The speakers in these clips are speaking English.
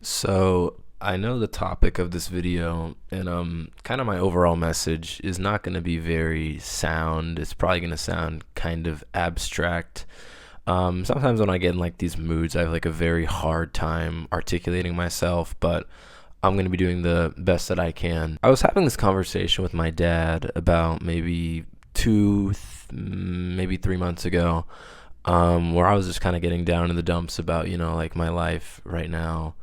So I know the topic of this video and kind of my overall message is not going to be very sound. It's probably going to sound kind of abstract. Sometimes when I get in like these moods, I have like a very hard time articulating myself, but I'm going to be doing the best that I can. I was having this conversation with my dad about maybe maybe 3 months ago, where I was just kind of getting down in the dumps about, like my life right now,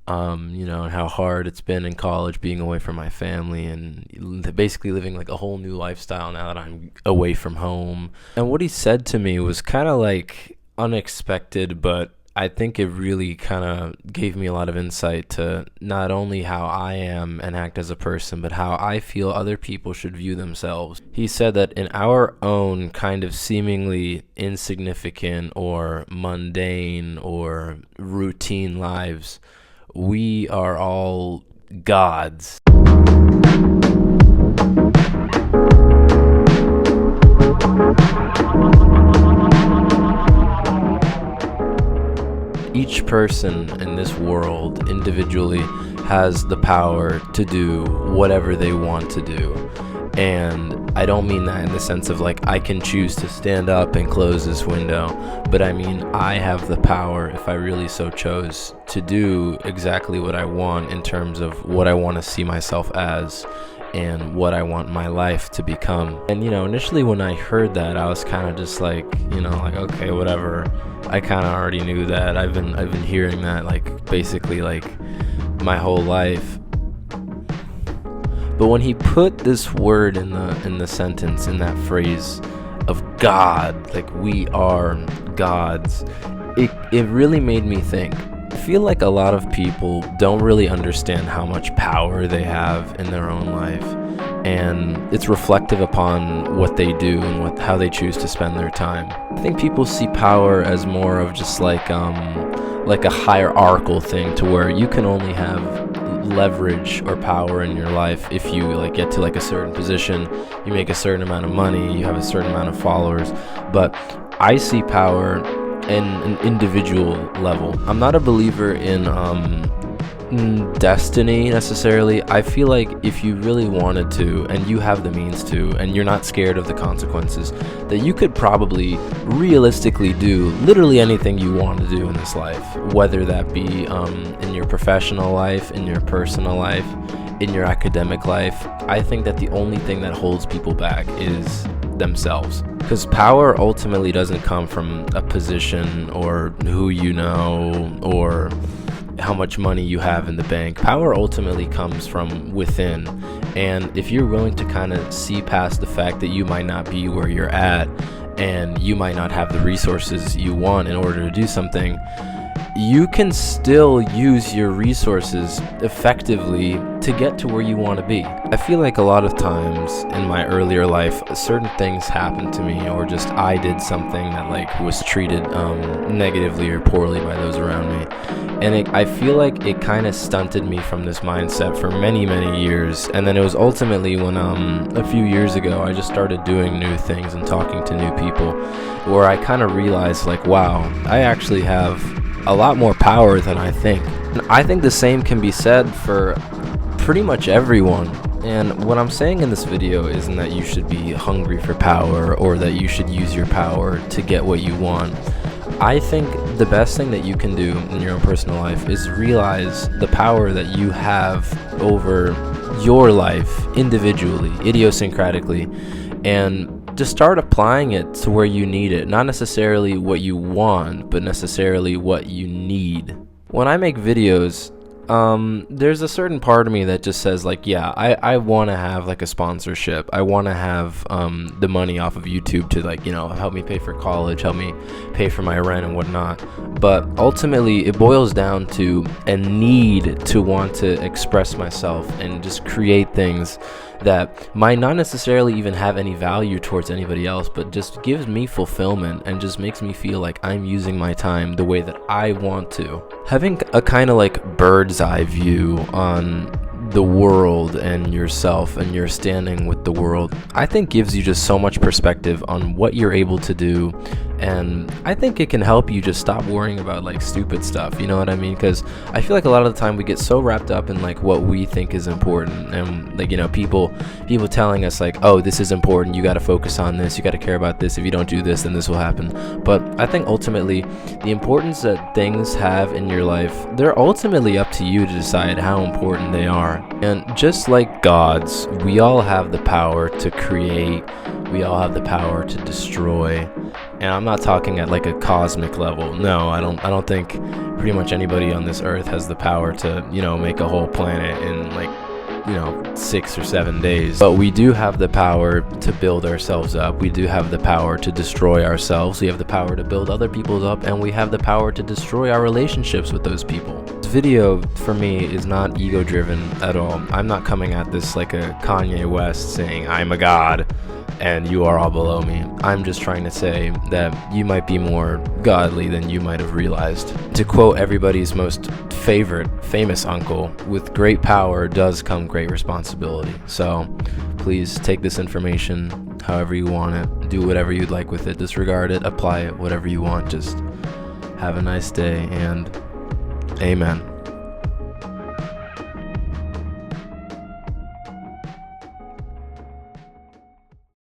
and how hard it's been in college being away from my family and basically living like a whole new lifestyle now that I'm away from home. And what he said to me was kind of like unexpected, but I think it really kind of gave me a lot of insight to not only how I am and act as a person, but how I feel other people should view themselves. He said that in our own kind of seemingly insignificant or mundane or routine lives, we are all gods. Each person in this world individually has the power to do whatever they want to do. And I don't mean that in the sense of like I can choose to stand up and close this window, but I mean I have the power, if I really so chose, to do exactly what I want in terms of what I want to see myself as and what I want my life to become. And initially when I heard that, I was kind of just like, okay, whatever. I kind of already knew that. I've been hearing that like basically like my whole life. But when he put this word in the sentence, in that phrase of God, like we are gods, it really made me think. I feel like a lot of people don't really understand how much power they have in their own life, and it's reflective upon what they do and how they choose to spend their time. I think people see power as more of just like a hierarchical thing, to where you can only have leverage or power in your life if you like get to like a certain position, you make a certain amount of money, you have a certain amount of followers. But I see power in an individual level. I'm not a believer in destiny necessarily. I feel like if you really wanted to and you have the means to and you're not scared of the consequences, that you could probably realistically do literally anything you want to do in this life, whether that be in your professional life, in your personal life, in your academic life. I think that the only thing that holds people back is themselves, because power ultimately doesn't come from a position or who you know or how much money you have in the bank. Power ultimately comes from within, and if you're willing to kind of see past the fact that you might not be where you're at and you might not have the resources you want in order to do something, you can still use your resources effectively to get to where you want to be. I feel like a lot of times in my earlier life, certain things happened to me, or just I did something that like was treated negatively or poorly by those around me, and I feel like it kind of stunted me from this mindset for many years. And then it was ultimately when a few years ago I just started doing new things and talking to new people, where I kind of realized like, wow, I actually have a lot more power than I think. And I think the same can be said for pretty much everyone. And what I'm saying in this video isn't that you should be hungry for power or that you should use your power to get what you want. I think the best thing that you can do in your own personal life is realize the power that you have over your life individually, idiosyncratically, and just start applying it to where you need it. Not necessarily what you want, but necessarily what you need. When I make videos, there's a certain part of me that just says like, yeah, I want to have like a sponsorship. I want to have the money off of YouTube to like, help me pay for college, help me pay for my rent and whatnot. But ultimately it boils down to a need to want to express myself and just create things that might not necessarily even have any value towards anybody else, but just gives me fulfillment and just makes me feel like I'm using my time the way that I want to. Having a kind of like bird's eye view on the world and yourself and your standing with the world, I think gives you just so much perspective on what you're able to do And I think it can help you just stop worrying about like stupid stuff, you know what I mean? Because I feel like a lot of the time we get so wrapped up in like what we think is important, and like, you know, people telling us like, oh, this is important, you got to focus on this, you got to care about this, if you don't do this then this will happen. But I think ultimately the importance that things have in your life, they're ultimately up to you to decide how important they are. And just like gods, we all have the power to create, we all have the power to destroy. And I'm not talking at like a cosmic level. No, I don't think pretty much anybody on this earth has the power to, you know, make a whole planet in like, you know, 6 or 7 days. But we do have the power to build ourselves up. We do have the power to destroy ourselves. We have the power to build other people up, and we have the power to destroy our relationships with those people. This video for me is not ego driven at all. I'm not coming at this like a Kanye West saying I'm a god and you are all below me. I'm just trying to say that you might be more godly than you might have realized. To quote everybody's most famous uncle, with great power does come great responsibility. So please take this information however you want it, do whatever you'd like with it, disregard it, apply it, whatever you want. Just have a nice day, and amen.